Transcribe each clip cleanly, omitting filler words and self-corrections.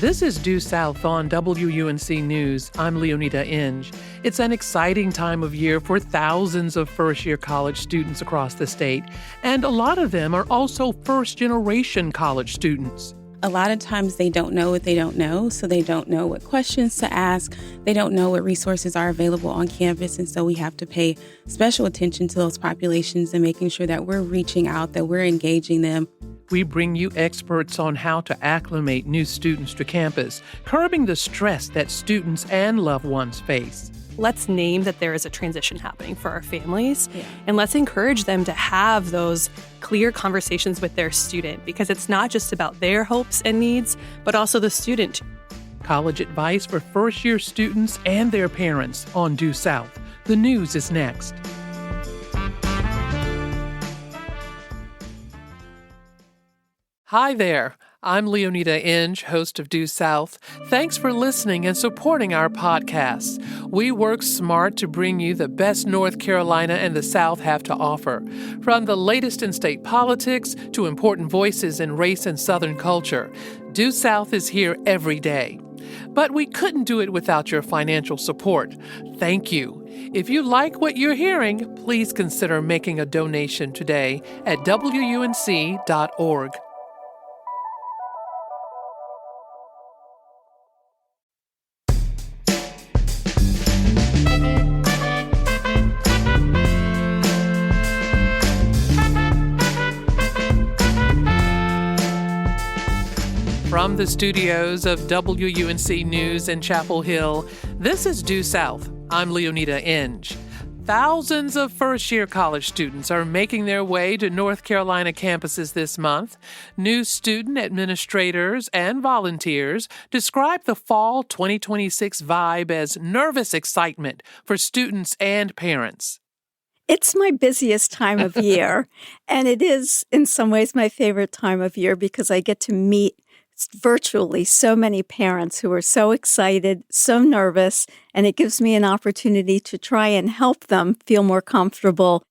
This is Due South on WUNC News. I'm Leoneda Inge. It's an exciting time of year for thousands of first-year college students across the state, and a lot of them are also first-generation college students. A lot of times they don't know what they don't know, so they don't know what questions to ask. They don't know what resources are available on campus, and so we have to pay special attention to those populations and making sure that we're reaching out, that we're engaging them. We bring you experts on how to acclimate new students to campus, curbing the stress that students and loved ones face. Let's name that there is a transition happening for our families, and let's encourage them to have those clear conversations with their student, because it's not just about their hopes and needs, but also the student. College advice for first-year students and their parents on Due South. The news is next. Hi there. I'm Leoneda Inge, host of Due South. Thanks for listening and supporting our podcasts. We work smart to bring you the best North Carolina and the South have to offer, from the latest in state politics to important voices in race and Southern culture. Due South is here every day. But we couldn't do it without your financial support. Thank you. If you like what you're hearing, please consider making a donation today at WUNC.org. From the studios of WUNC News in Chapel Hill, this is Due South. I'm Leoneda Inge. Thousands of first-year college students are making their way to North Carolina campuses this month. New student administrators and volunteers describe the fall 2026 vibe as nervous excitement for students and parents. It's my busiest time of year, and it is in some ways my favorite time of year because I get to meet virtually so many parents who are so excited, so nervous, and it gives me an opportunity to try and help them feel more comfortable.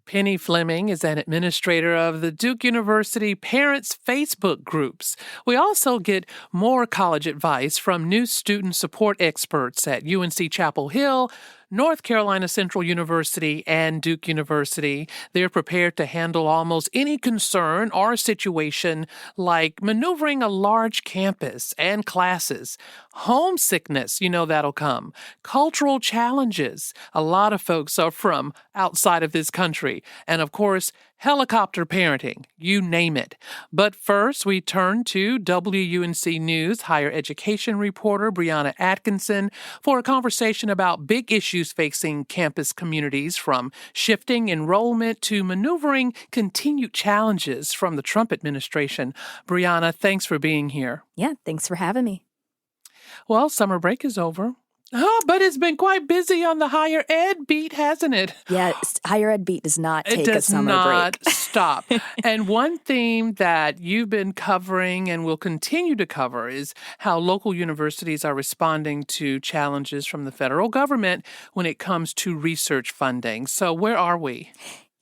Penny Fleming is an administrator of the Duke University Parents Facebook groups. We also get more college advice from new student support experts at UNC Chapel Hill, North Carolina Central University, and Duke University. They're prepared to handle almost any concern or situation like maneuvering a large campus and classes, homesickness, that'll come, cultural challenges. A lot of folks are from outside of this country, and of course, helicopter parenting, you name it. But first, we turn to WUNC News higher education reporter Brianna Atkinson for a conversation about big issues facing campus communities, from shifting enrollment to maneuvering continued challenges from the Trump administration. Brianna, thanks for being here. Yeah, thanks for having me. Well, summer break is over. Oh, but it's been quite busy on the higher ed beat, hasn't it? Yeah, higher ed beat does not take a summer break. It does not stop. And one theme that you've been covering and will continue to cover is how local universities are responding to challenges from the federal government when it comes to research funding. So where are we?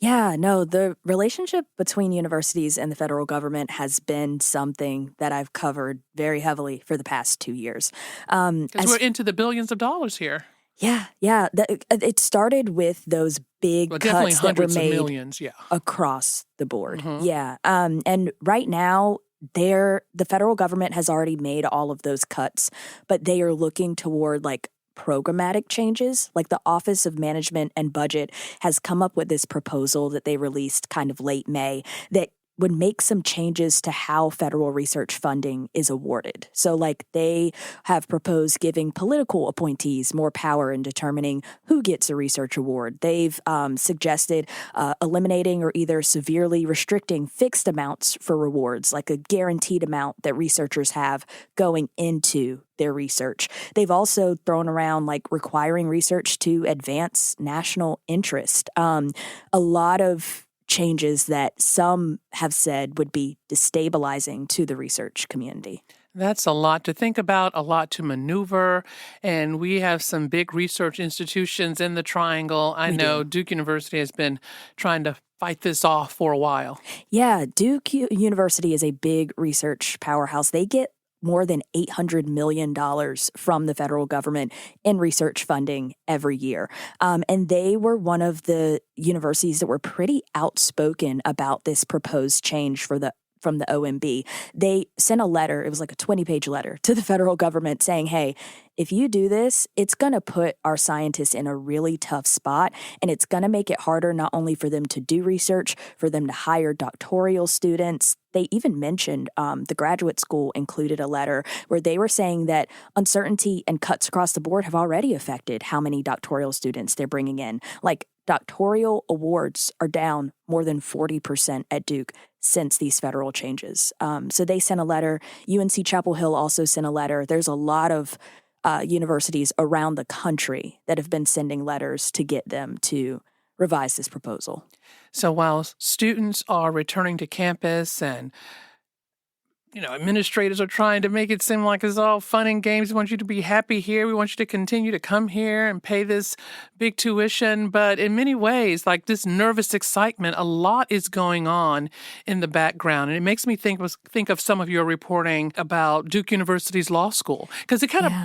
Yeah, no, the relationship between universities and the federal government has been something that I've covered very heavily for the past 2 years. Because we're into the billions of dollars here. Yeah. It started with those big cuts that were made millions, across the board. Mm-hmm. Yeah. And right now, the federal government has already made all of those cuts, but they are looking toward programmatic changes. Like the Office of Management and Budget has come up with this proposal that they released kind of late May that would make some changes to how federal research funding is awarded. So they have proposed giving political appointees more power in determining who gets a research award. They've suggested eliminating or either severely restricting fixed amounts for rewards, like a guaranteed amount that researchers have going into their research. They've also thrown around requiring research to advance national interest. A lot of changes that some have said would be destabilizing to the research community. That's a lot to think about, a lot to maneuver, and we have some big research institutions in the Triangle. I know Duke University has been trying to fight this off for a while. Yeah, Duke University is a big research powerhouse. They get more than $800 million from the federal government in research funding every year. And they were one of the universities that were pretty outspoken about this proposed change from the OMB. They sent a letter, it was like a 20-page letter to the federal government saying, hey, if you do this, it's going to put our scientists in a really tough spot, and it's going to make it harder not only for them to do research, for them to hire doctoral students. They even mentioned the graduate school included a letter where they were saying that uncertainty and cuts across the board have already affected how many doctoral students they're bringing in. Like, doctoral awards are down more than 40% at Duke since these federal changes. So they sent a letter. UNC Chapel Hill also sent a letter. There's a lot of universities around the country that have been sending letters to get them to revise this proposal. So while students are returning to campus and administrators are trying to make it seem like it's all fun and games. We want you to be happy here. We want you to continue to come here and pay this big tuition. But in many ways, like this nervous excitement, a lot is going on in the background. And it makes me think of some of your reporting about Duke University's law school. Because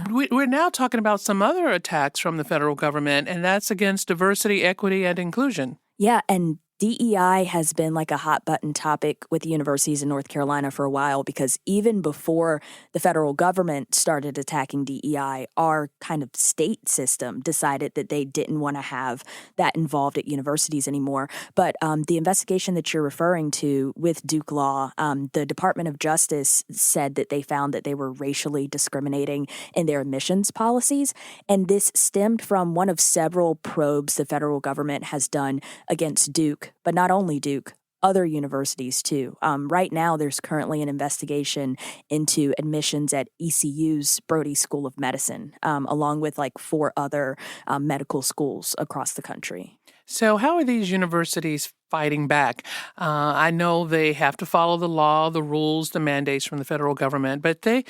we're now talking about some other attacks from the federal government, and that's against diversity, equity, and inclusion. Yeah, and DEI has been like a hot button topic with universities in North Carolina for a while, because even before the federal government started attacking DEI, our kind of state system decided that they didn't want to have that involved at universities anymore. But the investigation that you're referring to with Duke Law, the Department of Justice said that they found that they were racially discriminating in their admissions policies. And this stemmed from one of several probes the federal government has done against Duke. But not only Duke, other universities too. Right now, there's currently an investigation into admissions at ECU's Brody School of Medicine, along with like 4 other medical schools across the country. So how are these universities fighting back? I know they have to follow the law, the rules, the mandates from the federal government, but they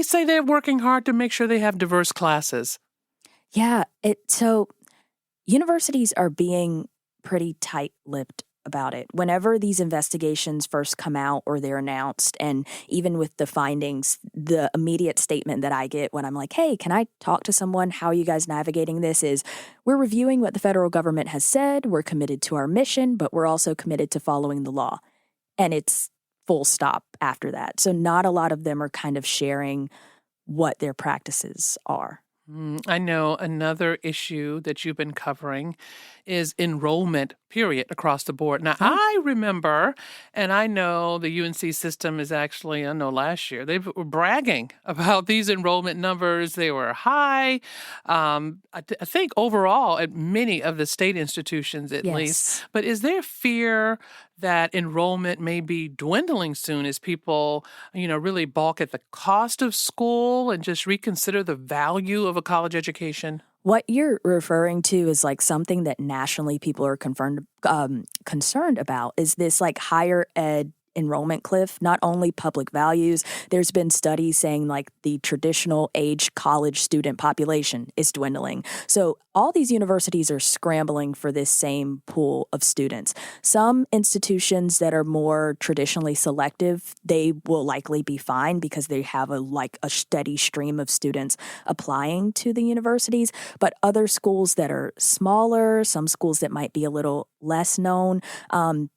say they're working hard to make sure they have diverse classes. Yeah, so universities are being pretty tight-lipped about it. Whenever these investigations first come out or they're announced, and even with the findings, the immediate statement that I get when I'm like, hey, can I talk to someone? How are you guys navigating this? Is we're reviewing what the federal government has said. We're committed to our mission, but we're also committed to following the law. And it's full stop after that. So not a lot of them are kind of sharing what their practices are. I know another issue that you've been covering is enrollment, period, across the board. Now, I remember, and I know the UNC system is actually, last year, they were bragging about these enrollment numbers. They were high. I think overall at many of the state institutions at least. But is there fear that enrollment may be dwindling soon as people, really balk at the cost of school and just reconsider the value of a college education? What you're referring to is like something that nationally people are concerned about is this like higher ed enrollment cliff, not only public values. There's been studies saying like the traditional age college student population is dwindling. So all these universities are scrambling for this same pool of students. Some institutions that are more traditionally selective, they will likely be fine because they have a steady stream of students applying to the universities. But other schools that are smaller, some schools that might be a little less known,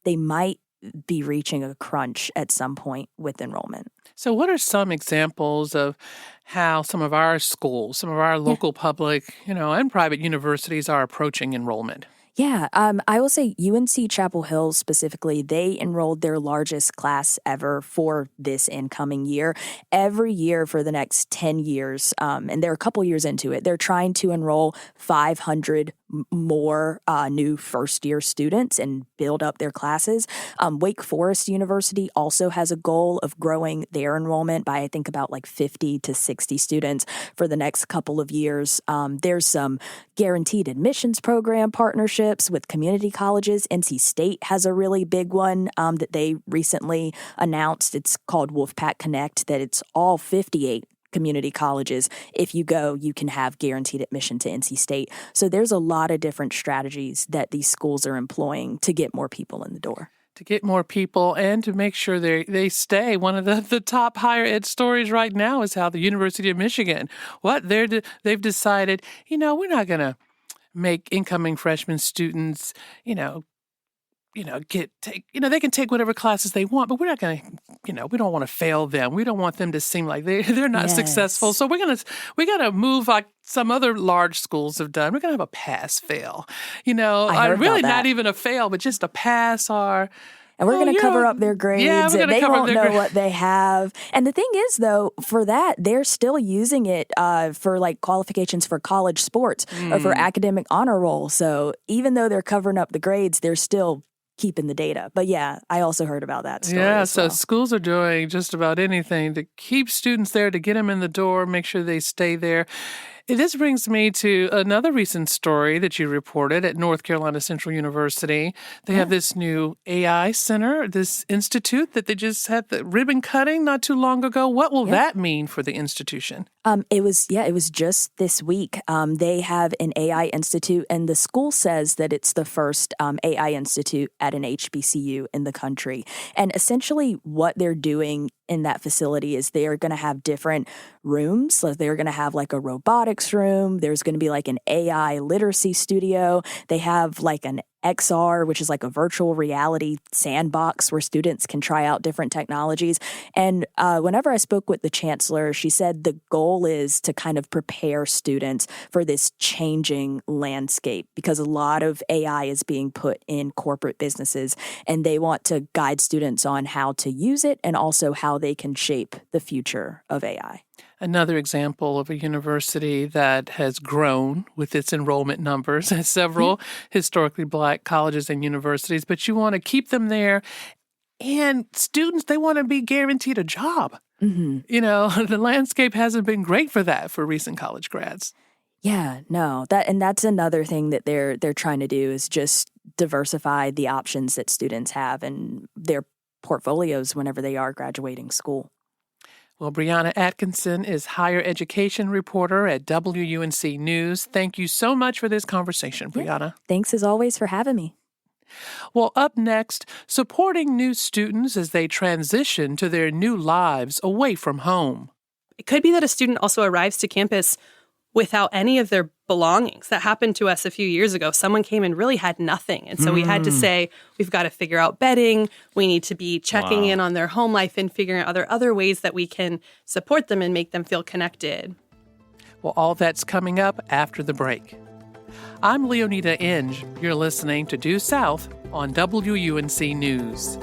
they might be reaching a crunch at some point with enrollment. So what are some examples of how some of our schools, some of our local public, and private universities are approaching enrollment? Yeah, I will say UNC Chapel Hill specifically, they enrolled their largest class ever for this incoming year. Every year for the next 10 years, and they're a couple years into it, they're trying to enroll 500 more new first-year students and build up their classes. Wake Forest University also has a goal of growing their enrollment by, I think, about like 50 to 60 students for the next couple of years. There's some guaranteed admissions program partnerships with community colleges. NC State has a really big one that they recently announced. It's called Wolfpack Connect, that it's all 58 community colleges. If you go, you can have guaranteed admission to NC State. So there's a lot of different strategies that these schools are employing to get more people in the door. to get more people and to make sure they stay. One of the top higher ed stories right now is how the University of Michigan, they've decided, we're not going to make incoming freshman students, they can take whatever classes they want, but we're not going to, we don't want to fail them. We don't want them to seem like they're not successful. So we got to move like some other large schools have done. We're going to have a pass fail. Not even a fail, but just a pass or. And we're going to cover up their grades. Yeah, and they won't know what they have. And the thing is, though, for that, they're still using it for like qualifications for college sports or for academic honor roll. So even though they're covering up the grades, they're still keeping the data. But yeah, I also heard about that story. Yeah, so schools are doing just about anything to keep students there, to get them in the door, make sure they stay there. This brings me to another recent story that you reported at North Carolina Central University. They have this new AI center, this institute that they just had the ribbon cutting not too long ago. What will that mean for the institution? It was just this week. They have an AI institute, and the school says that it's the first AI institute at an HBCU in the country. And essentially what they're doing in that facility is they are going to have different rooms. So they're going to have like a robotics room. There's going to be like an AI literacy studio. They have like an XR, which is like a virtual reality sandbox where students can try out different technologies. And whenever I spoke with the chancellor, she said the goal is to kind of prepare students for this changing landscape because a lot of AI is being put in corporate businesses, and they want to guide students on how to use it and also how they can shape the future of AI. Another example of a university that has grown with its enrollment numbers, has several historically Black colleges and universities, but you want to keep them there. And students, they want to be guaranteed a job. The landscape hasn't been great for that for recent college grads. Yeah, no, that's another thing that they're trying to do is just diversify the options that students have and their portfolios whenever they are graduating school. Well, Brianna Atkinson is higher education reporter at WUNC News. Thank you so much for this conversation, Brianna. Thanks as always for having me. Well, up next, supporting new students as they transition to their new lives away from home. It could be that a student also arrives to campus without any of their belongings. That happened to us a few years ago. Someone came and really had nothing. And so we had to say, we've got to figure out bedding. We need to be checking in on their home life and figuring out other ways that we can support them and make them feel connected. Well, all that's coming up after the break. I'm Leoneda Inge. You're listening to Due South on WUNC News.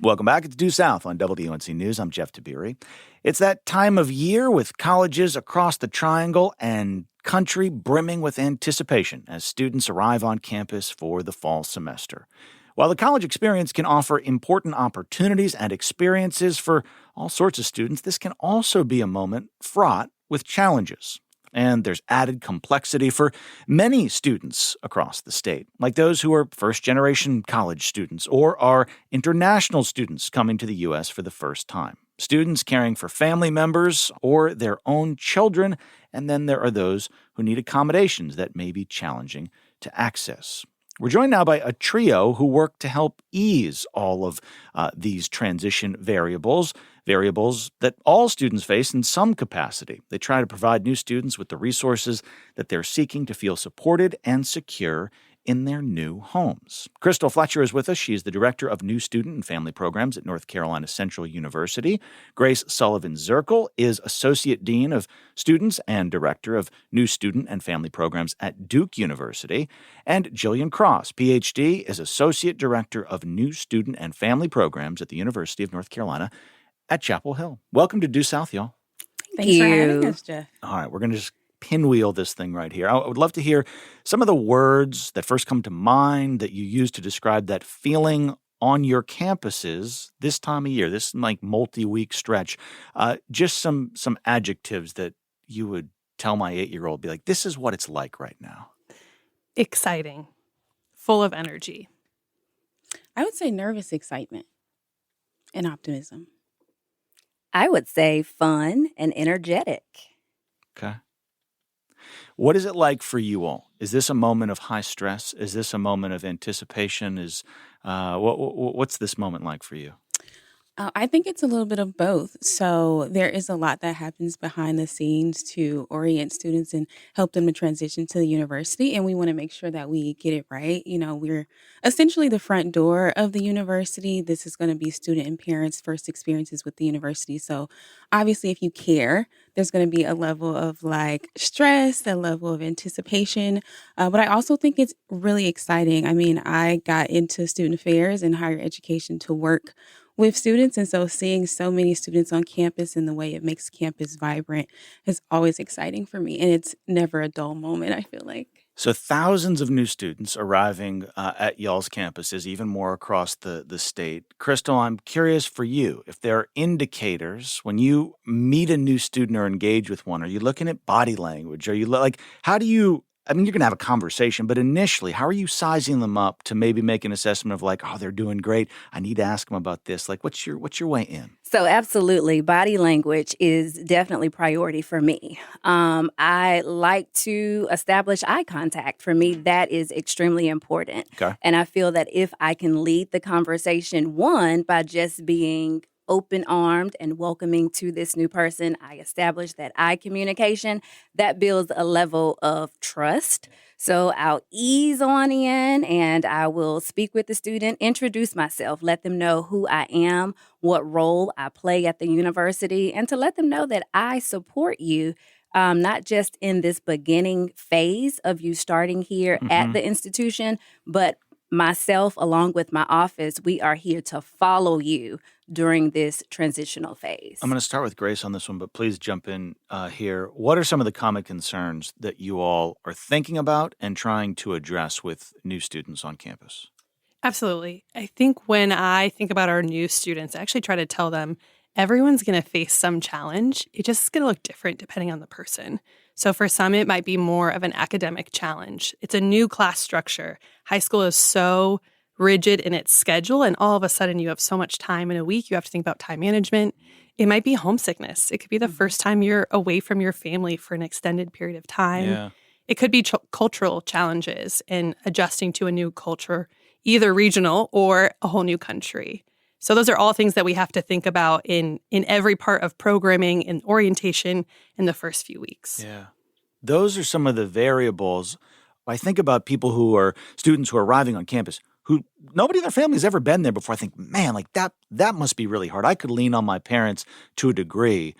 Welcome back. It's Due South on WUNC News. I'm Jeff Tiberii. It's that time of year with colleges across the Triangle and country brimming with anticipation as students arrive on campus for the fall semester. While the college experience can offer important opportunities and experiences for all sorts of students, this can also be a moment fraught with challenges. And there's added complexity for many students across the state, like those who are first-generation college students or are international students coming to the U.S. for the first time, students caring for family members or their own children, and then there are those who need accommodations that may be challenging to access. We're joined now by a trio who work to help ease all of these transition variables that all students face in some capacity. They try to provide new students with the resources that they're seeking to feel supported and secure in their new homes. Crystal Fletcher is with us. She is the Director of New Student and Family Programs at North Carolina Central University. Grace Sullivan-Zirkle is Associate Dean of Students and Director of New Student and Family Programs at Duke University. And Jillian Cross, Ph.D., is Associate Director of New Student and Family Programs at the University of North Carolina at Chapel Hill. Welcome to Due South, y'all. Thanks for having us, Jeff. All right, we're going to just pinwheel this thing right here. I would love to hear some of the words that first come to mind that you use to describe that feeling on your campuses this time of year, this like multi-week stretch. Just some adjectives that you would tell my 8-year-old, be like, this is what it's like right now. Exciting, full of energy. I would say nervous excitement and optimism. I would say fun and energetic. Okay. What is it like for you all? Is this a moment of high stress? Is this a moment of anticipation? What's this moment like for you? I think it's a little bit of both. So there is a lot that happens behind the scenes to orient students and help them to transition to the university. And we want to make sure that we get it right. You know, we're essentially the front door of the university. This is going to be student and parents' first experiences with the university. So obviously, if you care, there's going to be a level of like stress, a level of anticipation. But I also think it's really exciting. I mean, I got into student affairs and higher education to work with students. And so seeing so many students on campus and the way it makes campus vibrant is always exciting for me. And it's never a dull moment, I feel like. So thousands of new students arriving at y'all's campuses, even more across the state. Crystal, I'm curious for you, if there are indicators when you meet a new student or engage with one, are you looking at body language? Are you how do you, I mean, you're going to have a conversation, but initially, how are you sizing them up to maybe make an assessment of like, oh, they're doing great. I need to ask them about this. Like, what's your way in? So absolutely, body language is definitely priority for me. I like to establish eye contact. For me, that is extremely important. Okay. And I feel that if I can lead the conversation, one, by just being open-armed and welcoming to this new person, I establish that eye communication. That builds a level of trust. So I'll ease on in and I will speak with the student, introduce myself, let them know who I am, what role I play at the university, and to let them know that I support you, not just in this beginning phase of you starting here at the institution, but myself, along with my office, we are here to follow you during this transitional phase. I'm going to start with Grace on this one, but please jump in here. What are some of the common concerns that you all are thinking about and trying to address with new students on campus? Absolutely. I think when I think about our new students, I actually try to tell them everyone's going to face some challenge. It just is going to look different depending on the person. So for some, it might be more of an academic challenge. It's a new class structure. High school is so rigid in its schedule, and all of a sudden you have so much time in a week. You have to think about time management. It might be homesickness. It could be the first time you're away from your family for an extended period of time. Yeah. It could be cultural challenges and adjusting to a new culture, either regional or a whole new country. So those are all things that we have to think about in every part of programming and orientation in the first few weeks. Yeah. Those are some of the variables. I think about people who are students who are arriving on campus who nobody in their family has ever been there before. I think, man, like that must be really hard. I could lean on my parents to a degree.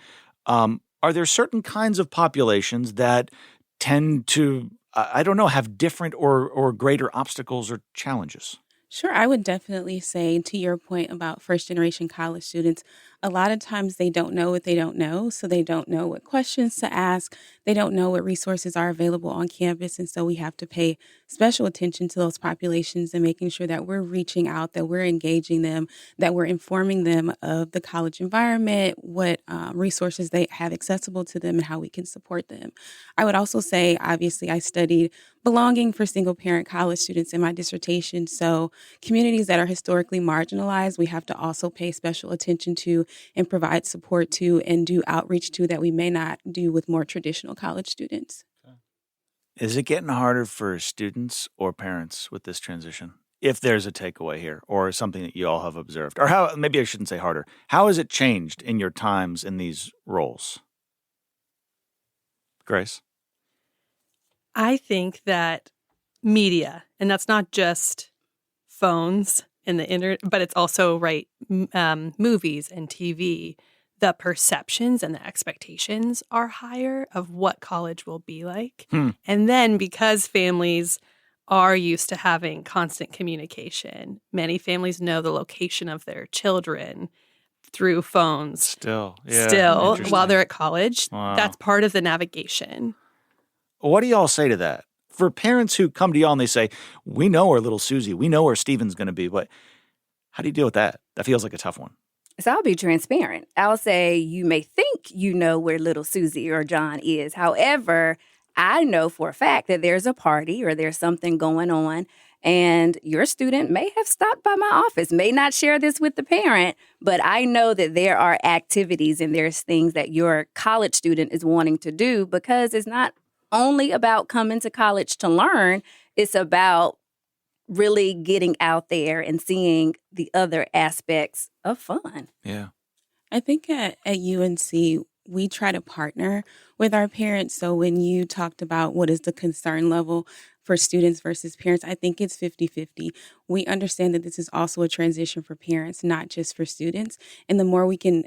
Are there certain kinds of populations that tend to, have different or greater obstacles or challenges? Sure, I would definitely say, to your point about first-generation college students, a lot of times they don't know what they don't know, so they don't know what questions to ask. They don't know what resources are available on campus, and so we have to pay special attention to those populations and making sure that we're reaching out, that we're engaging them, that we're informing them of the college environment, what resources they have accessible to them, and how we can support them. I would also say, obviously, I studied belonging for single-parent college students in my dissertation, so communities that are historically marginalized, we have to also pay special attention to and provide support to and do outreach to that we may not do with more traditional college students. Is it getting harder for students or parents with this transition? If there's a takeaway here or something that you all have observed, or how, maybe I shouldn't say harder, how has it changed in your times in these roles? Grace? I think that media, and that's not just phones and the internet, but it's also movies and TV. The perceptions and the expectations are higher of what college will be like. And then because families are used to having constant communication, many families know the location of their children. through phones Still while they're at college. Wow. That's part of the navigation. What do y'all say to that? For parents who come to y'all and they say, we know where little Susie, we know where Steven's going to be, but how do you deal with that? That feels like a tough one. So I'll be transparent. I'll say you may think you know where little Susie or John is. However, I know for a fact that there's a party or there's something going on, and your student may have stopped by my office, may not share this with the parent, but I know that there are activities and there's things that your college student is wanting to do, because it's not only about coming to college to learn, it's about really getting out there and seeing the other aspects of fun. Yeah. I think at UNC, we try to partner with our parents. So when you talked about what is the concern level for students versus parents, I think it's 50-50. We understand that this is also a transition for parents, not just for students. And the more we can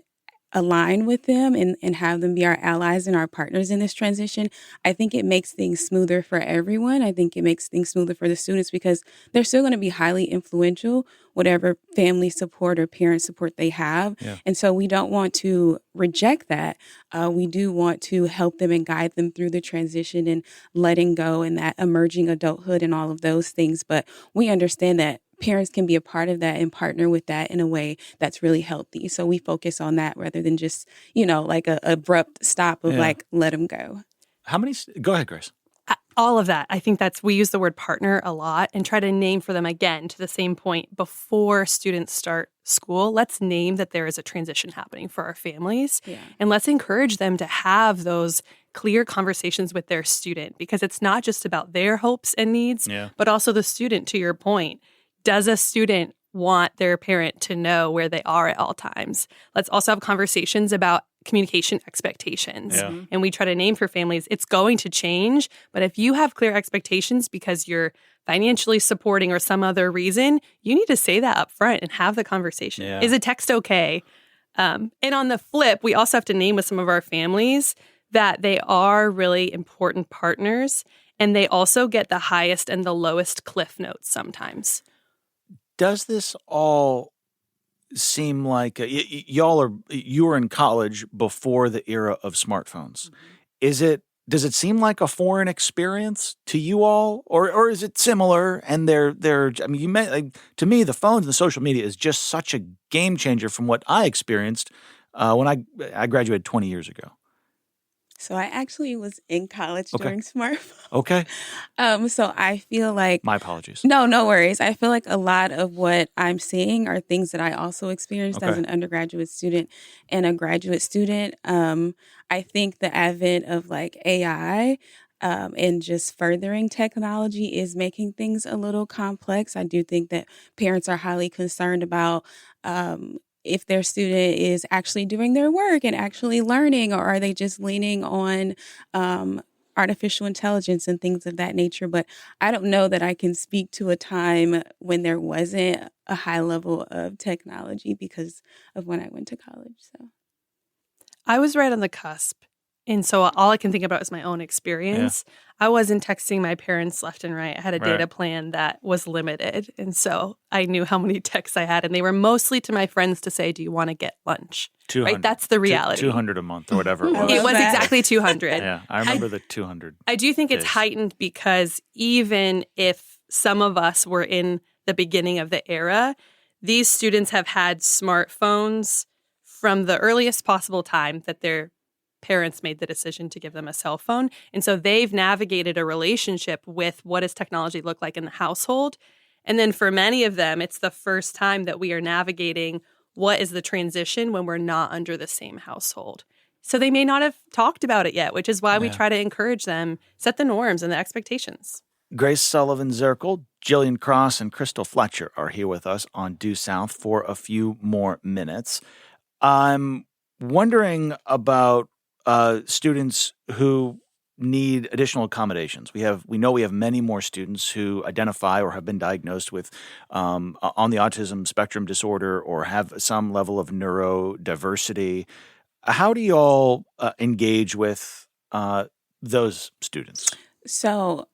align with them and have them be our allies and our partners in this transition, I think it makes things smoother for everyone. I think it makes things smoother for the students because they're still going to be highly influential, whatever family support or parent support they have. Yeah. And so we don't want to reject that. We do want to help them and guide them through the transition and letting go and that emerging adulthood and all of those things. But we understand that parents can be a part of that and partner with that in a way that's really healthy. So we focus on that rather than just, like a abrupt stop of let them go. Go ahead, Grace. All of that. I think we use the word partner a lot and try to name for them again to the same point before students start school. Let's name that there is a transition happening for our families and let's encourage them to have those clear conversations with their student, because it's not just about their hopes and needs, but also the student, to your point. Does a student want their parent to know where they are at all times? Let's also have conversations about communication expectations. Yeah. And we try to name for families, it's going to change, but if you have clear expectations because you're financially supporting or some other reason, you need to say that up front and have the conversation. Yeah. Is a text okay? And on the flip, we also have to name with some of our families that they are really important partners, and they also get the highest and the lowest cliff notes sometimes. Does this all seem like you were in college before the era of smartphones? Mm-hmm. Does it seem like a foreign experience to you all, or is it similar? And to me, the phones and the social media is just such a game changer from what I experienced when I graduated 20 years ago. So I actually was in college during smartphones. Okay. So I feel like... My apologies. No worries. I feel like a lot of what I'm seeing are things that I also experienced as an undergraduate student and a graduate student. I think the advent of AI and just furthering technology is making things a little complex. I do think that parents are highly concerned about if their student is actually doing their work and actually learning, or are they just leaning on artificial intelligence and things of that nature. But I don't know that I can speak to a time when there wasn't a high level of technology because of when I went to college. So I was right on the cusp. And so all I can think about is my own experience. Yeah. I wasn't texting my parents left and right. I had a data plan that was limited. And so I knew how many texts I had. And they were mostly to my friends to say, do you want to get lunch? 200. Right? That's the reality. 200 a month or whatever it was. It was exactly 200. Yeah, I remember the 200. I do think it's heightened because even if some of us were in the beginning of the era, these students have had smartphones from the earliest possible time that their parents made the decision to give them a cell phone. And so they've navigated a relationship with what does technology look like in the household. And then for many of them, it's the first time that we are navigating what is the transition when we're not under the same household. So they may not have talked about it yet, which is why we try to encourage them, set the norms and the expectations. Grace Sullivan-Zirkle, Jillian Cross, and Crystal Fletcher are here with us on Due South for a few more minutes. I'm wondering about students who need additional accommodations. We know we have many more students who identify or have been diagnosed with on the autism spectrum disorder or have some level of neurodiversity. How do you all engage with those students? So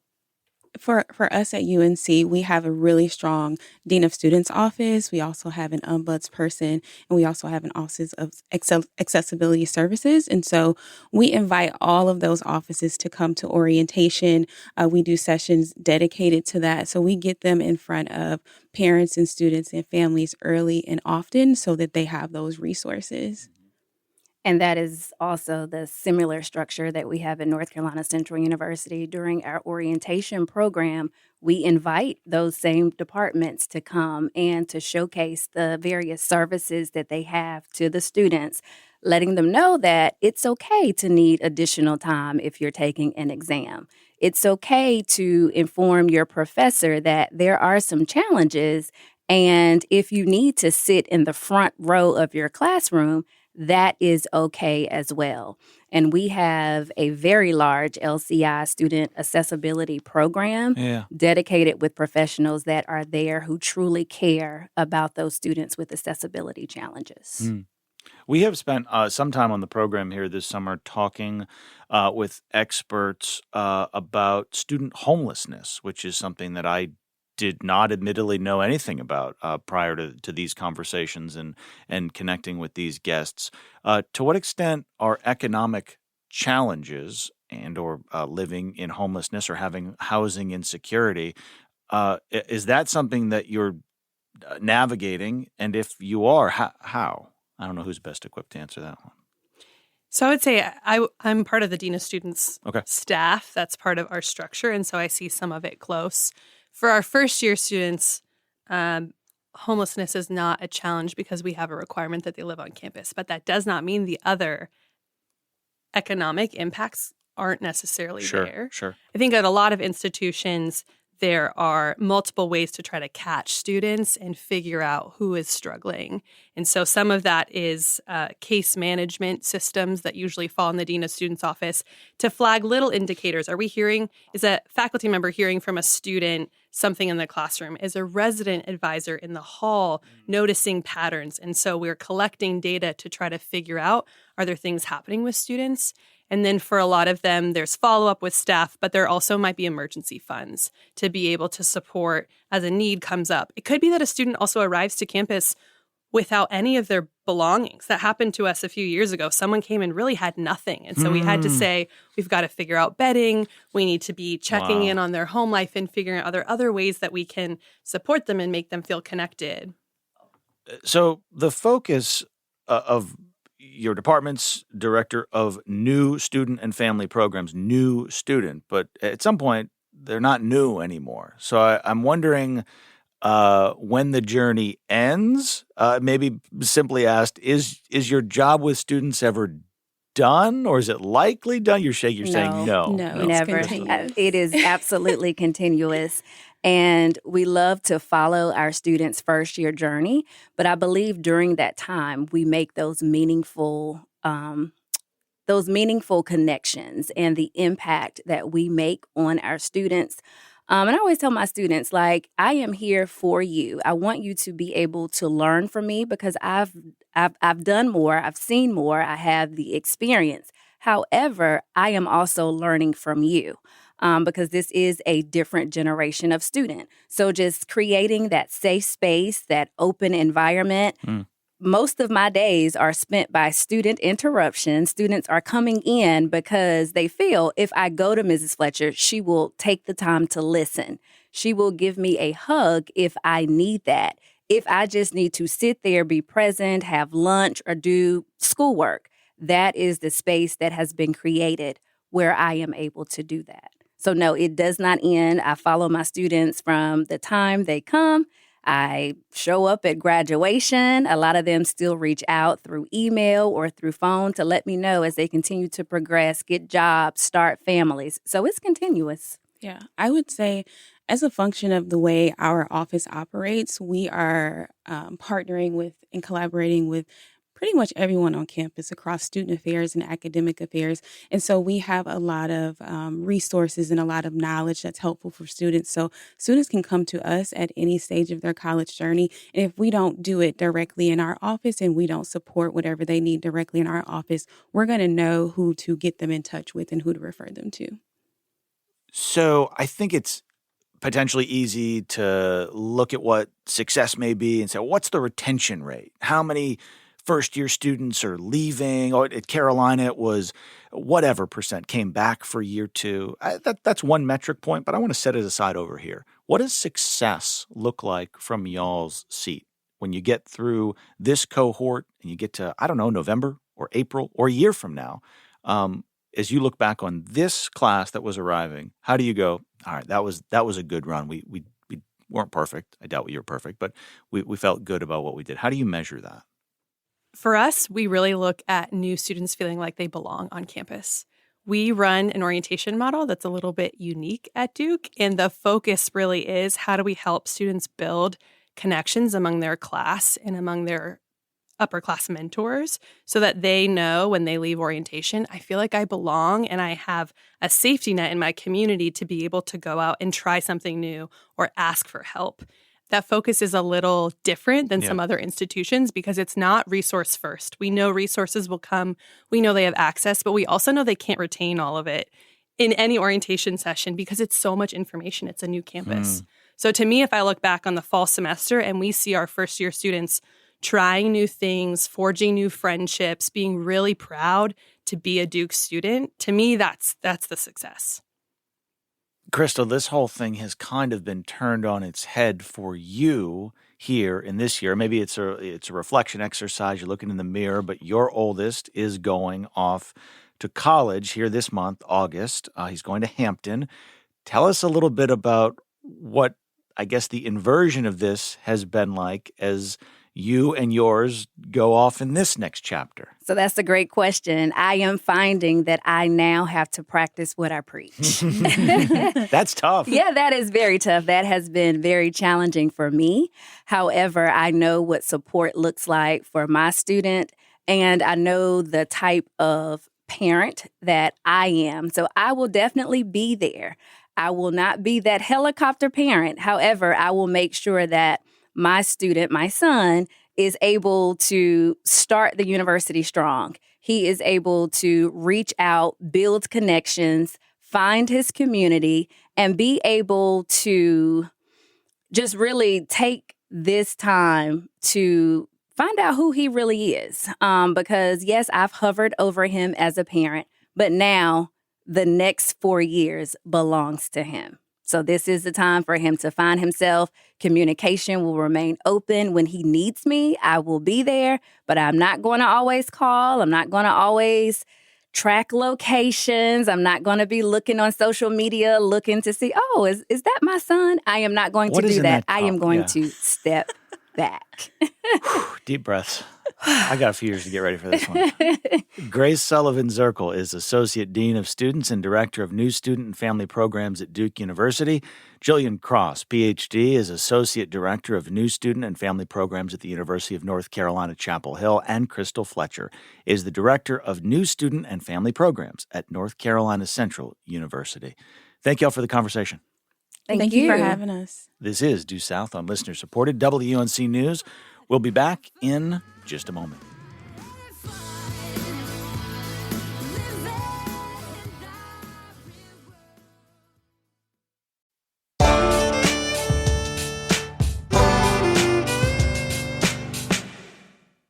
for us at UNC, we have a really strong Dean of Students office. We also have an ombuds person, and we also have an Office of Accessibility Services. And so we invite all of those offices to come to orientation. We do sessions dedicated to that. So we get them in front of parents and students and families early and often so that they have those resources. And that is also the similar structure that we have at North Carolina Central University. During our orientation program, we invite those same departments to come and to showcase the various services that they have to the students, letting them know that it's okay to need additional time if you're taking an exam. It's okay to inform your professor that there are some challenges, and if you need to sit in the front row of your classroom, that is okay as well. And we have a very large LCI student accessibility program dedicated with professionals that are there who truly care about those students with accessibility challenges. We have spent some time on the program here this summer talking with experts about student homelessness, which is something that I did not admittedly know anything about prior to these conversations and connecting with these guests. To what extent are economic challenges and or living in homelessness or having housing insecurity, is that something that you're navigating? And if you are, how? I don't know who's best equipped to answer that one. So I would say I'm part of the Dean of Students staff. That's part of our structure. And so I see some of it close. For our first-year students, homelessness is not a challenge because we have a requirement that they live on campus. But that does not mean the other economic impacts aren't necessarily there. Sure. I think at a lot of institutions, there are multiple ways to try to catch students and figure out who is struggling. And so some of that is case management systems that usually fall in the Dean of Students office to flag little indicators. Is a faculty member hearing from a student something in the classroom? Is a resident advisor in the hall noticing patterns? And so we're collecting data to try to figure out, are there things happening with students? And then for a lot of them, there's follow-up with staff, but there also might be emergency funds to be able to support as a need comes up. It could be that a student also arrives to campus without any of their belongings. That happened to us a few years ago. Someone came and really had nothing. And so we had to say, we've got to figure out bedding. We need to be checking in on their home life and figuring out other ways that we can support them and make them feel connected. So the focus of your department's director of new student and family programs, new student, but at some point they're not new anymore. So I'm wondering when the journey ends. Maybe simply asked, is your job with students ever done, or is it likely done? You're saying no. No, never. It is absolutely continuous. And we love to follow our students' first-year journey. But I believe during that time, we make those meaningful connections and the impact that we make on our students. And I always tell my students, I am here for you. I want you to be able to learn from me because I've done more, I've seen more, I have the experience. However, I am also learning from you. Because this is a different generation of student. So just creating that safe space, that open environment. Most of my days are spent by student interruption. Students are coming in because they feel if I go to Mrs. Fletcher, she will take the time to listen. She will give me a hug if I need that. If I just need to sit there, be present, have lunch, or do schoolwork, that is the space that has been created where I am able to do that. So no, it does not end. I follow my students from the time they come. I show up at graduation. A lot of them still reach out through email or through phone to let me know as they continue to progress, get jobs, start families. So it's continuous. Yeah, I would say as a function of the way our office operates, we are partnering with and collaborating with pretty much everyone on campus across student affairs and academic affairs. And so we have a lot of resources and a lot of knowledge that's helpful for students. So students can come to us at any stage of their college journey. And if we don't do it directly in our office and we don't support whatever they need directly in our office, we're going to know who to get them in touch with and who to refer them to. So I think it's potentially easy to look at what success may be and say, what's the retention rate? How many first-year students are leaving? Or at Carolina, it was whatever percent came back for year two. That's one metric point, but I want to set it aside over here. What does success look like from y'all's seat when you get through this cohort and you get to, I don't know, November or April or a year from now? As you look back on this class that was arriving, how do you go, all right, that was a good run. We weren't perfect. I doubt you're perfect, but we felt good about what we did. How do you measure that? For us, we really look at new students feeling like they belong on campus. We run an orientation model that's a little bit unique at Duke, and the focus really is how do we help students build connections among their class and among their upper class mentors so that they know when they leave orientation, I feel like I belong and I have a safety net in my community to be able to go out and try something new or ask for help. That focus is a little different than some other institutions because it's not resource first. We know resources will come. We know they have access, but we also know they can't retain all of it in any orientation session because it's so much information. It's a new campus. So to me, if I look back on the fall semester and we see our first year students trying new things, forging new friendships, being really proud to be a Duke student, to me, that's the success. Crystal, this whole thing has kind of been turned on its head for you here in this year. Maybe it's a reflection exercise. You're looking in the mirror, but your oldest is going off to college here this month, August. He's going to Hampton. Tell us a little bit about what, I guess, the inversion of this has been like as you and yours go off in this next chapter. So that's a great question. I am finding that I now have to practice what I preach. That's tough. Yeah, that is very tough. That has been very challenging for me. However, I know what support looks like for my student, and I know the type of parent that I am. So I will definitely be there. I will not be that helicopter parent. However, I will make sure that my student, my son, is able to start the university strong. He is able to reach out, build connections, find his community, and be able to just really take this time to find out who he really is. Because, yes, I've hovered over him as a parent, but now the next 4 years belongs to him. So this is the time for him to find himself. Communication will remain open. When he needs me, I will be there, but I'm not going to always call. I'm not going to always track locations. I'm not going to be looking on social media, looking to see, oh, is that my son? I am not going to do that. I am going to step back. Deep breaths. I got a few years to get ready for this one. Grace Sullivan-Zirkle is Associate Dean of Students and Director of New Student and Family Programs at Duke University. Jillian Cross, Ph.D., is Associate Director of New Student and Family Programs at the University of North Carolina, Chapel Hill. And Crystal Fletcher is the Director of New Student and Family Programs at North Carolina Central University. Thank you all for the conversation. Thank you for having us. This is Due South on listener-supported WUNC News. We'll be back in just a moment.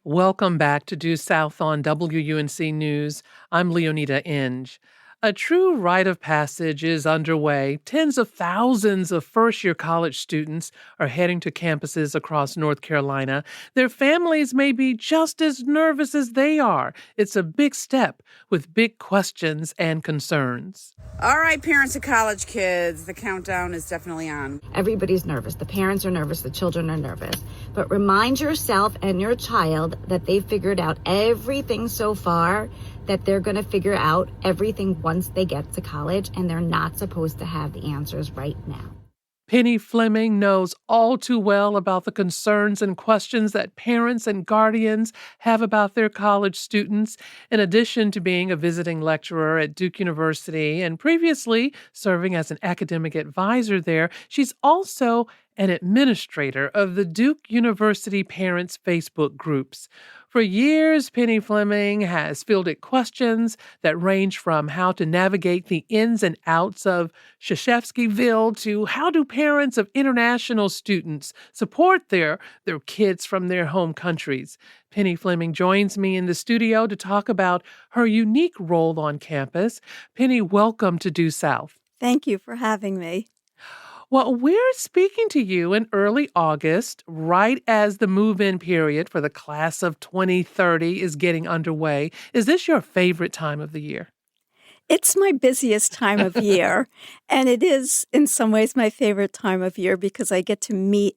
Welcome back to Due South on WUNC News. I'm Leoneda Inge. A true rite of passage is underway. Tens of thousands of first-year college students are heading to campuses across North Carolina. Their families may be just as nervous as they are. It's a big step with big questions and concerns. All right, parents of college kids, the countdown is definitely on. Everybody's nervous. The parents are nervous. The children are nervous. But remind yourself and your child that they've figured out everything so far, that they're going to figure out everything once they get to college, and they're not supposed to have the answers right now. Penny Fleming knows all too well about the concerns and questions that parents and guardians have about their college students. In addition to being a visiting lecturer at Duke University and previously serving as an academic advisor there, she's also an administrator of the Duke University Parents Facebook groups. For years, Penny Fleming has fielded questions that range from how to navigate the ins and outs of Shashevskyville to how do parents of international students support their kids from their home countries. Penny Fleming joins me in the studio to talk about her unique role on campus. Penny, welcome to Due South. Thank you for having me. Well, we're speaking to you in early August, right as the move-in period for the class of 2030 is getting underway. Is this your favorite time of the year? It's my busiest time of year, and it is in some ways my favorite time of year because I get to meet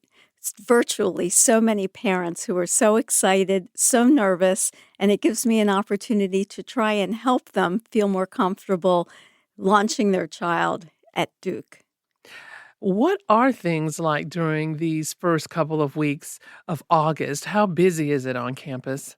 virtually so many parents who are so excited, so nervous, and it gives me an opportunity to try and help them feel more comfortable launching their child at Duke. What are things like during these first couple of weeks of August? How busy is it on campus?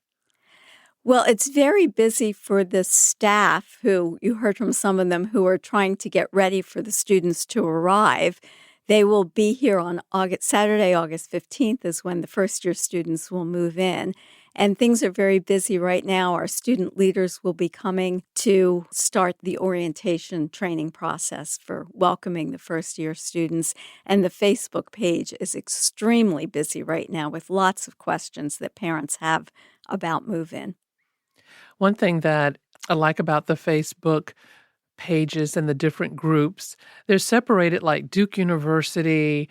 Well, it's very busy for the staff who, you heard from some of them, who are trying to get ready for the students to arrive. They will be here on Saturday, August 15th is when the first-year students will move in. And things are very busy right now. Our student leaders will be coming to start the orientation training process for welcoming the first-year students. And the Facebook page is extremely busy right now with lots of questions that parents have about move-in. One thing that I like about the Facebook pages and the different groups, they're separated like Duke University,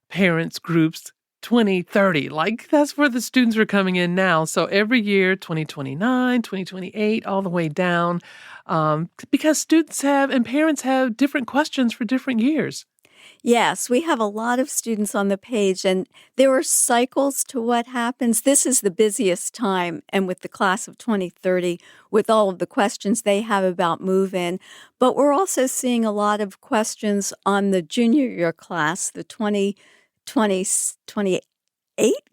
parents groups, 2030, like that's where the students are coming in now. So every year, 2029, 2028, all the way down, because students have and parents have different questions for different years. Yes, we have a lot of students on the page, and there are cycles to what happens. This is the busiest time, and with the class of 2030, with all of the questions they have about move-in. But we're also seeing a lot of questions on the junior year class, the 2028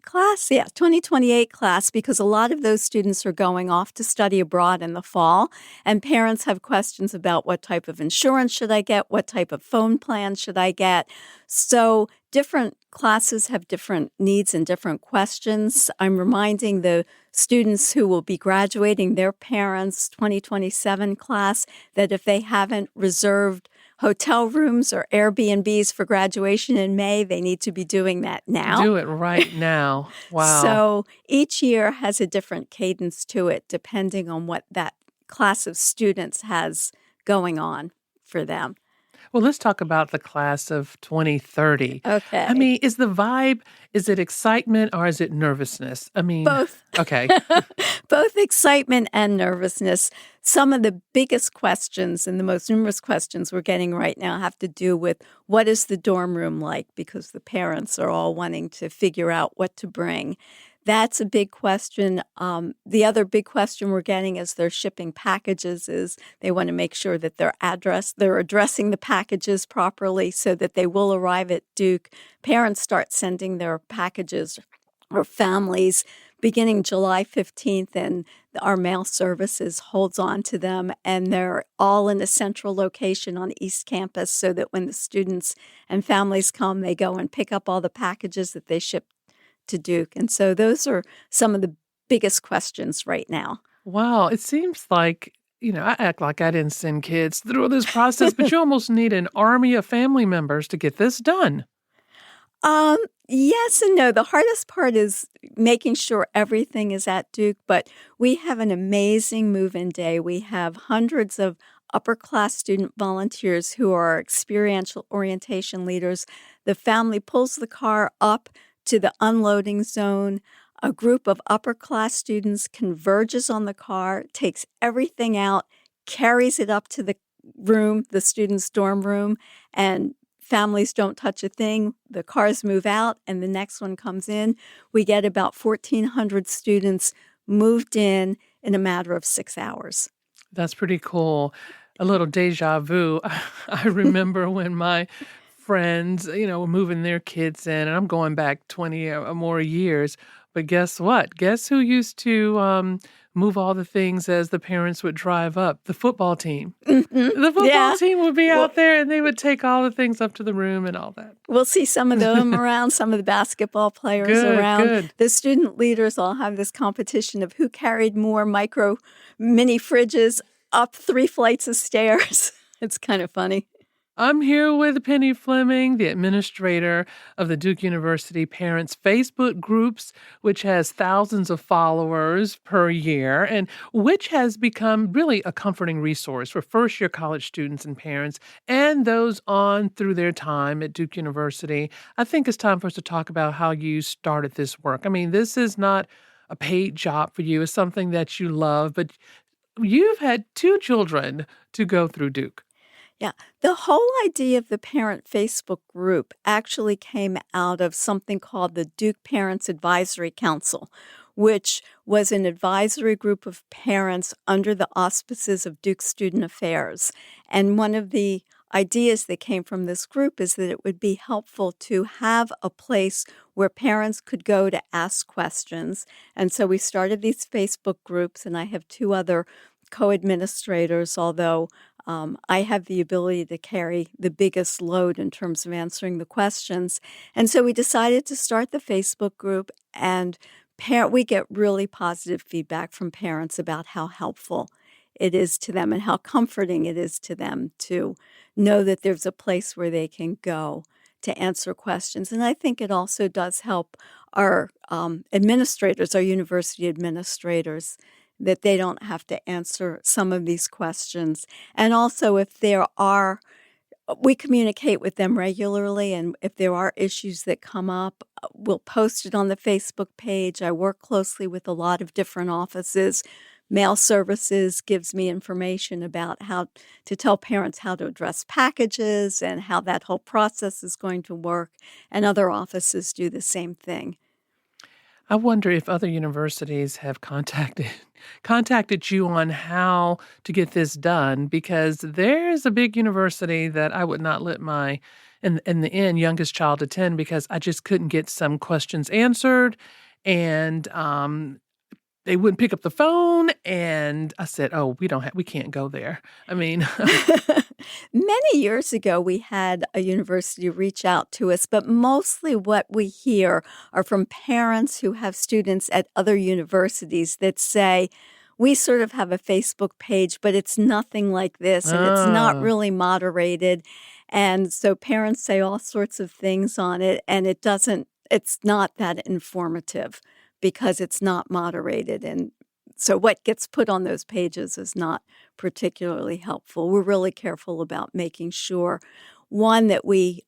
class? Yeah, 2028 class, because a lot of those students are going off to study abroad in the fall, and parents have questions about what type of insurance should I get, what type of phone plan should I get. So different classes have different needs and different questions. I'm reminding the students who will be graduating, their parents' 2027 class, that if they haven't reserved hotel rooms or Airbnbs for graduation in May, they need to be doing that now. Do it right now. Wow. So each year has a different cadence to it, depending on what that class of students has going on for them. Well, let's talk about the class of 2030. Okay. I mean, is the vibe, is it excitement or is it nervousness? I mean, both. Okay. Both excitement and nervousness. Some of the biggest questions and the most numerous questions we're getting right now have to do with what is the dorm room like, because the parents are all wanting to figure out what to bring. That's a big question. The other big question we're getting as they're shipping packages is they want to make sure that they're addressing the packages properly so that they will arrive at Duke. Parents start sending their packages or families beginning July 15th, and our mail services holds on to them, and they're all in a central location on East Campus so that when the students and families come, they go and pick up all the packages that they ship to Duke. And so those are some of the biggest questions right now. Wow. It seems like, I act like I didn't send kids through this process, but you almost need an army of family members to get this done. Yes and no. The hardest part is making sure everything is at Duke, but we have an amazing move-in day. We have hundreds of upper-class student volunteers who are experiential orientation leaders. The family pulls the car up to the unloading zone. A group of upper-class students converges on the car, takes everything out, carries it up to the room, the students' dorm room, and families don't touch a thing. The cars move out, and the next one comes in. We get about 1,400 students moved in a matter of 6 hours. That's pretty cool. A little deja vu. I remember when my friends, were moving their kids in, and I'm going back 20 or more years. But guess what? Guess who used to move all the things as the parents would drive up. The football team. Mm-hmm. The football team would be out there and they would take all the things up to the room and all that. We'll see some of them around, some of the basketball players around. Good. The student leaders all have this competition of who carried more mini fridges up 3 flights of stairs. It's kind of funny. I'm here with Penny Fleming, the administrator of the Duke University Parents Facebook groups, which has thousands of followers per year, and which has become really a comforting resource for first-year college students and parents and those on through their time at Duke University. I think it's time for us to talk about how you started this work. I mean, this is not a paid job for you. It's something that you love, but you've had 2 children to go through Duke. Yeah. The whole idea of the parent Facebook group actually came out of something called the Duke Parents Advisory Council, which was an advisory group of parents under the auspices of Duke Student Affairs. And one of the ideas that came from this group is that it would be helpful to have a place where parents could go to ask questions. And so we started these Facebook groups, and I have 2 other co-administrators, although I have the ability to carry the biggest load in terms of answering the questions. And so we decided to start the Facebook group, and we get really positive feedback from parents about how helpful it is to them and how comforting it is to them to know that there's a place where they can go to answer questions. And I think it also does help our administrators, our university administrators, that they don't have to answer some of these questions. And also, we communicate with them regularly, and if there are issues that come up, we'll post it on the Facebook page. I work closely with a lot of different offices. Mail Services gives me information about how to tell parents how to address packages and how that whole process is going to work, and other offices do the same thing. I wonder if other universities have contacted you on how to get this done, because there's a big university that I would not let my, in the end, youngest child attend because I just couldn't get some questions answered, and they wouldn't pick up the phone, and I said, "Oh, we can't go there." I mean, many years ago, we had a university reach out to us, but mostly what we hear are from parents who have students at other universities that say, "We sort of have a Facebook page, but it's nothing like this, and it's not really moderated." And so parents say all sorts of things on it, and it's not that informative, because it's not moderated. And so what gets put on those pages is not particularly helpful. We're really careful about making sure, one, that we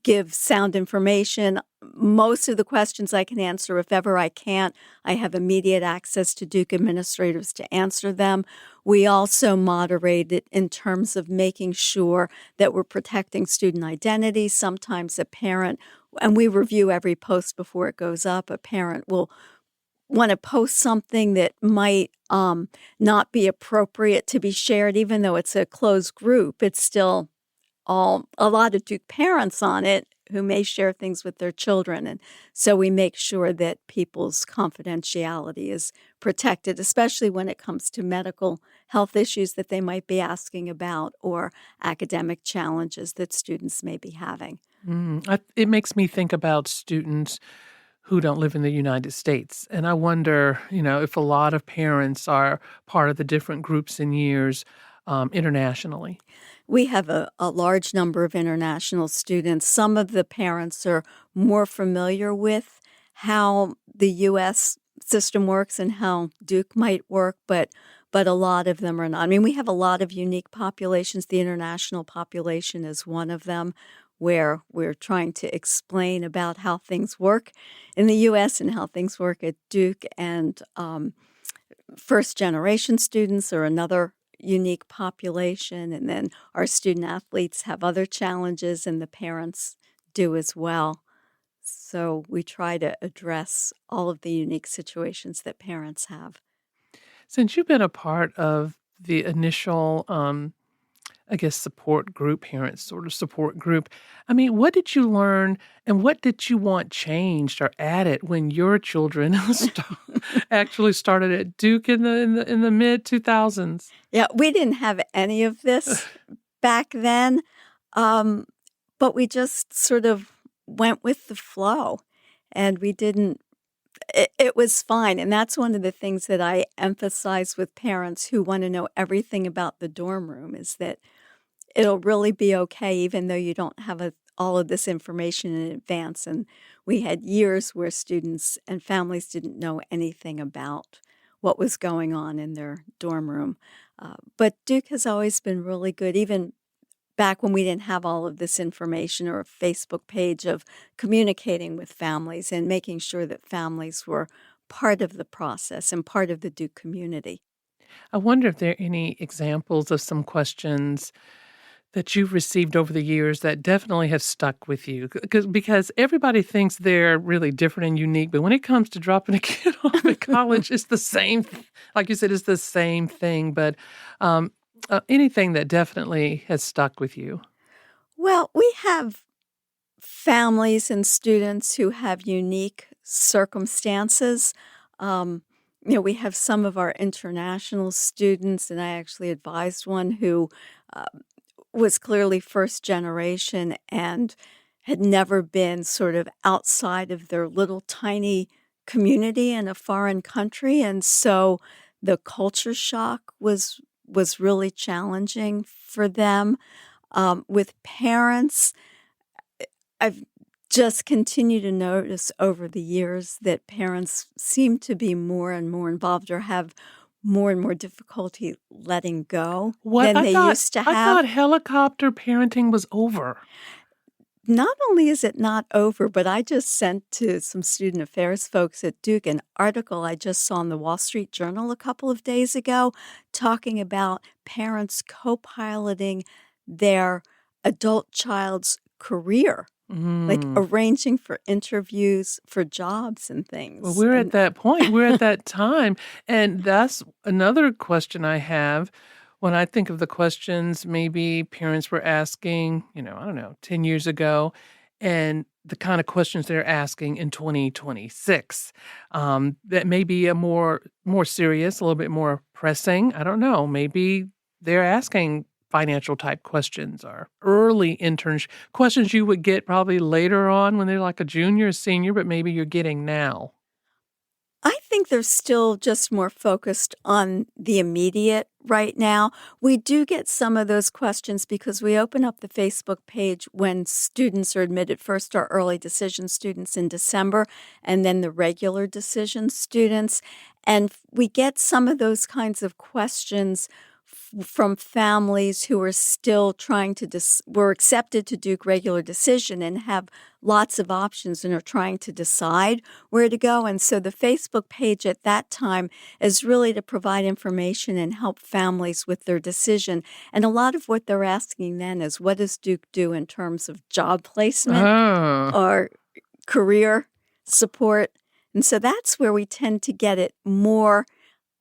give sound information. Most of the questions I can answer. If ever I can't, I have immediate access to Duke administrators to answer them. We also moderate it in terms of making sure that we're protecting student identity. Sometimes a parent, and we review every post before it goes up, a parent will want to post something that might not be appropriate to be shared, even though it's a closed group. It's still a lot of Duke parents on it who may share things with their children. And so we make sure that people's confidentiality is protected, especially when it comes to medical health issues that they might be asking about or academic challenges that students may be having. It makes me think about students who don't live in the United States. And I wonder, if a lot of parents are part of the different groups and years internationally. We have a large number of international students. Some of the parents are more familiar with how the U.S. system works and how Duke might work, but a lot of them are not. I mean, we have a lot of unique populations. The international population is one of them, where we're trying to explain about how things work in the U.S. and how things work at Duke. And first-generation students are another unique population. And then our student athletes have other challenges, and the parents do as well. So we try to address all of the unique situations that parents have. Since you've been a part of the initial I guess, support group, parents sort of support group. I mean, what did you learn and what did you want changed or added when your children actually started at Duke in the mid 2000s? Yeah, we didn't have any of this back then, but we just sort of went with the flow, and we didn't. It was fine, and that's one of the things that I emphasize with parents who want to know everything about the dorm room is that it'll really be okay, even though you don't have all of this information in advance. And we had years where students and families didn't know anything about what was going on in their dorm room. But Duke has always been really good, even back when we didn't have all of this information or a Facebook page of communicating with families and making sure that families were part of the process and part of the Duke community. I wonder if there are any examples of some questions that you've received over the years that definitely have stuck with you? Because everybody thinks they're really different and unique, but when it comes to dropping a kid off at college, it's the same. Like you said, it's the same thing. But anything that definitely has stuck with you? Well, we have families and students who have unique circumstances. We have some of our international students, and I actually advised one who was clearly first generation and had never been sort of outside of their little tiny community in a foreign country. And so the culture shock was really challenging for them. With parents, I've just continued to notice over the years that parents seem to be more and more involved or have more and more difficulty letting go than they used to have. I thought helicopter parenting was over. Not only is it not over, but I just sent to some student affairs folks at Duke an article I just saw in the Wall Street Journal a couple of days ago talking about parents co-piloting their adult child's career, like arranging for interviews for jobs and things. Well, we're at that point. We're at that time. And that's another question I have. When I think of the questions maybe parents were asking, 10 years ago, and the kind of questions they're asking in 2026, that may be a more serious, a little bit more pressing. I don't know. Maybe they're asking financial type questions or early internship questions you would get probably later on when they're like a junior or senior, but maybe you're getting now. I think they're still just more focused on the immediate right now. We do get some of those questions because we open up the Facebook page when students are admitted, first our early decision students in December, and then the regular decision students. And we get some of those kinds of questions from families who are still trying to were accepted to Duke regular decision and have lots of options and are trying to decide where to go. And so the Facebook page at that time is really to provide information and help families with their decision. And a lot of what they're asking then is, what does Duke do in terms of job placement or career support? And so that's where we tend to get it more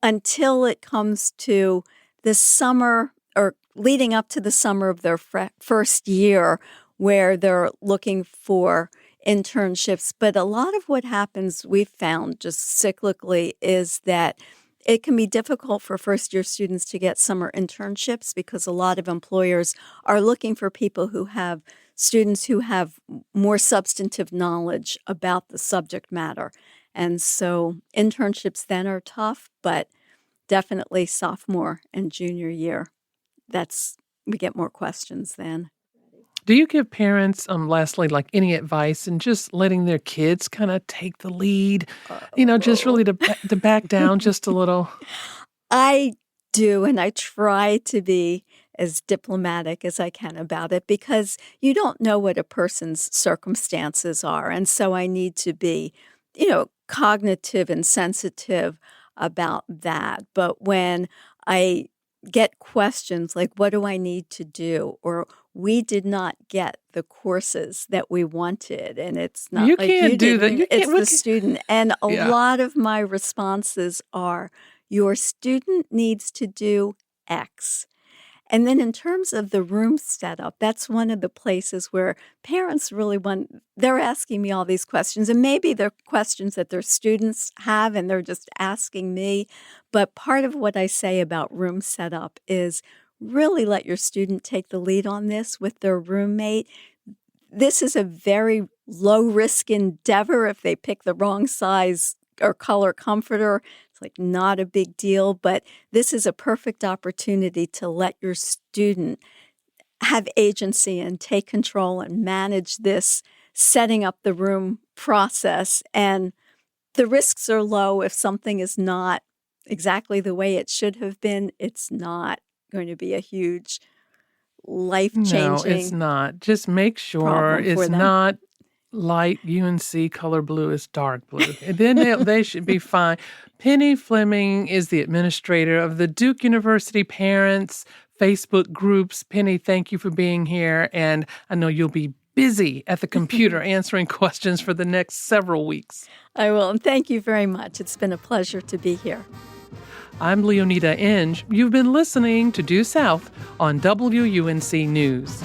until it comes to the summer or leading up to the summer of their first year where they're looking for internships. But a lot of what happens, we've found just cyclically, is that it can be difficult for first-year students to get summer internships because a lot of employers are looking for people who have students who have more substantive knowledge about the subject matter. And so internships then are tough, but definitely sophomore and junior year, we get more questions then. Do you give parents, lastly, like any advice in just letting their kids kind of take the lead, just really to back down just a little? I do, and I try to be as diplomatic as I can about it because you don't know what a person's circumstances are. And so I need to be, cognitive and sensitive about that. But when I get questions like, what do I need to do? Or we did not get the courses that we wanted. And it's not you like can't you do didn't, that. it's the student. And a lot of my responses are, your student needs to do X. And then in terms of the room setup, that's one of the places where parents really they're asking me all these questions, and maybe they're questions that their students have and they're just asking me. But part of what I say about room setup is really let your student take the lead on this with their roommate. This is a very low-risk endeavor. If they pick the wrong size or color comforter, it's like not a big deal, but this is a perfect opportunity to let your student have agency and take control and manage this setting up the room process. And the risks are low. If something is not exactly the way it should have been, it's not going to be a huge life-changing. No, it's not. Just make sure it's not light UNC color blue, is dark blue. And then they should be fine. Penny Fleming is the administrator of the Duke University Parents Facebook groups. Penny, thank you for being here. And I know you'll be busy at the computer answering questions for the next several weeks. I will. And thank you very much. It's been a pleasure to be here. I'm Leoneda Inge. You've been listening to Due South on WUNC News.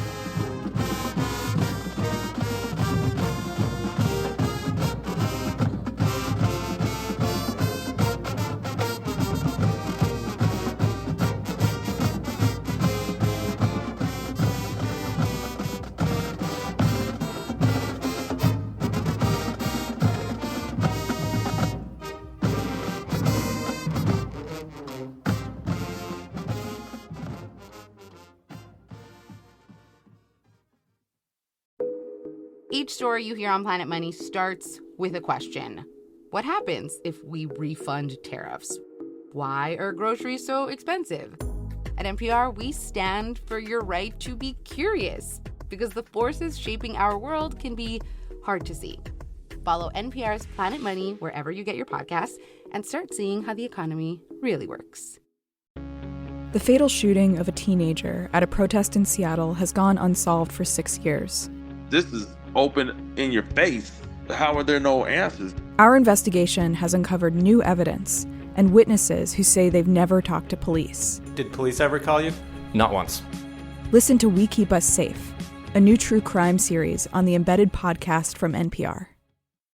Each story you hear on Planet Money starts with a question. What happens if we refund tariffs? Why are groceries so expensive? At NPR, we stand for your right to be curious, because the forces shaping our world can be hard to see. Follow NPR's Planet Money wherever you get your podcasts and start seeing how the economy really works. The fatal shooting of a teenager at a protest in Seattle has gone unsolved for 6 years. This is open in your face. How are there no answers? Our investigation has uncovered new evidence and witnesses who say they've never talked to police. Did police ever call you? Not once. Listen to We Keep Us Safe, a new true crime series on the Embedded podcast from NPR.